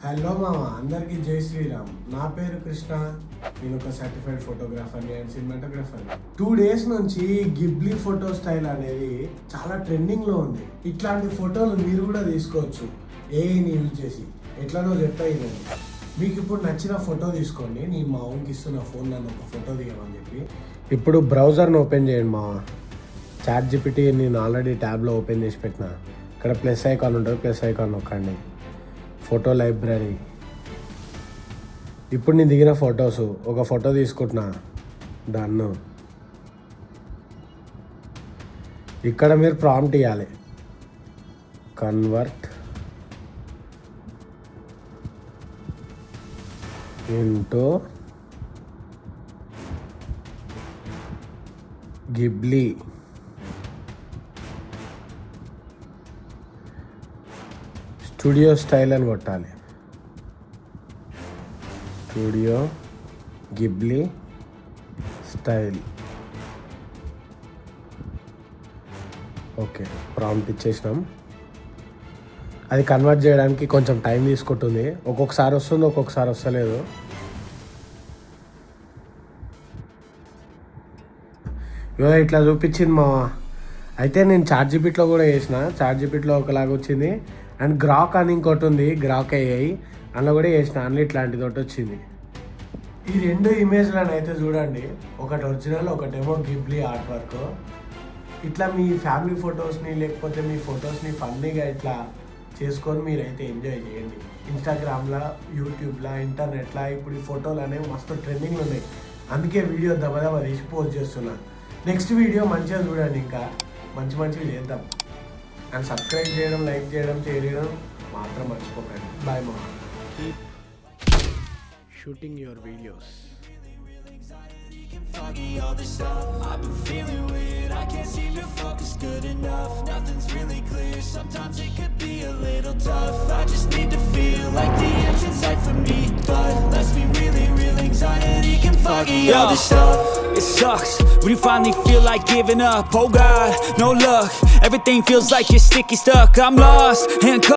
Hello మామ, అందరికీ జై శ్రీరామ్. నా పేరు కృష్ణ. నేను ఒక సర్టిఫైడ్ ఫోటోగ్రాఫర్ని అండ్ సినిమాటోగ్రాఫర్ని. 2 days నుంచి గిబ్లీ ఫోటో స్టైల్ అనేది చాలా ట్రెండింగ్లో ఉంది. ఇట్లాంటి ఫోటోలు మీరు కూడా తీసుకోవచ్చు ఏఐని యూజ్ చేసి. ఎట్లానో చెప్తా ఇదండి. మీకు ఇప్పుడు నచ్చిన ఫోటో తీసుకోండి. నేను మా ఓన్కి ఇస్తున్న ఫోన్ నన్ను ఒక ఫోటో తీయమని చెప్పి. ఇప్పుడు బ్రౌజర్ని ఓపెన్ చేయండి మా చాట్ జీపీటీ. నేను ఆల్రెడీ ట్యాబ్లో ఓపెన్ చేసి పెట్టిన. ఇక్కడ ప్లస్ ఐకాన్ ఉంటుంది, ప్లస్ ఐకాన్ నొక్కండి. Photo library. ఇప్పుడు నేను దిగిన ఫొటోస్ ఒక ఫోటో తీసుకుంటున్నా. దాన్ని ఇక్కడ మీరు ప్రాంప్ట్ ఇవ్వాలి. Convert into Ghibli studio style అని కొట్టాలి. Studio Ghibli style. Okay, prompt ఇచ్చేసినాం. అది కన్వర్ట్ చేయడానికి కొంచెం టైం తీసుకుంటుంది. ఒక్కొక్కసారి వస్తుంది, ఒక్కొక్కసారి వస్తలేదు. ఇట్లా చూపించింది మా. అయితే నేను చాట్ జీపీటీలో కూడా వేసిన. చాట్ జీపీటీలో ఒకలాగా వచ్చింది. అండ్ గ్రాక్ అని ఇంకోటి ఉంది, గ్రాక్ అయ్యాయి. అందులో కూడా వేసిన. అందులో ఇట్లాంటిది ఒకటి వచ్చింది. ఈ 2 ఇమేజ్లను అయితే చూడండి. ఒకటి ఒరిజినల్, ఒకటేమో గిబ్లీ ఆర్ట్ వర్క్. ఇట్లా మీ ఫ్యామిలీ ఫొటోస్ని లేకపోతే మీ ఫొటోస్ని ఫన్నీగా ఇట్లా చేసుకొని మీరైతే ఎంజాయ్ చేయండి. ఇన్స్టాగ్రామ్లో, యూట్యూబ్లో, ఇంటర్నెట్లో ఇప్పుడు ఈ ఫోటోలు అనేవి మస్తు ట్రెండింగ్లు ఉన్నాయి. అందుకే వీడియో దబదబా తీసి పోస్ట్ చేస్తున్నా. నెక్స్ట్ వీడియో మంచిగా చూడండి. ఇంకా మంచిగా చేద్దాం. అండ్ సబ్స్క్రైబ్ చేయడం, లైక్ చేయడం, షేర్ చేయడం మాత్రం మర్చిపోకండి. బాయ్ మా. Keep shooting your videos. Foggy all the stuff I've been feeling weird, I can't seem to focus good enough. Nothing's really clear, sometimes it could be a little tough. I just need to feel like the end's inside for me, but let's be real anxiety can foggy all the stuff. It sucks when you finally feel like giving up. Oh God, no luck, everything feels like you're sticky stuck. I'm lost, handcuffed.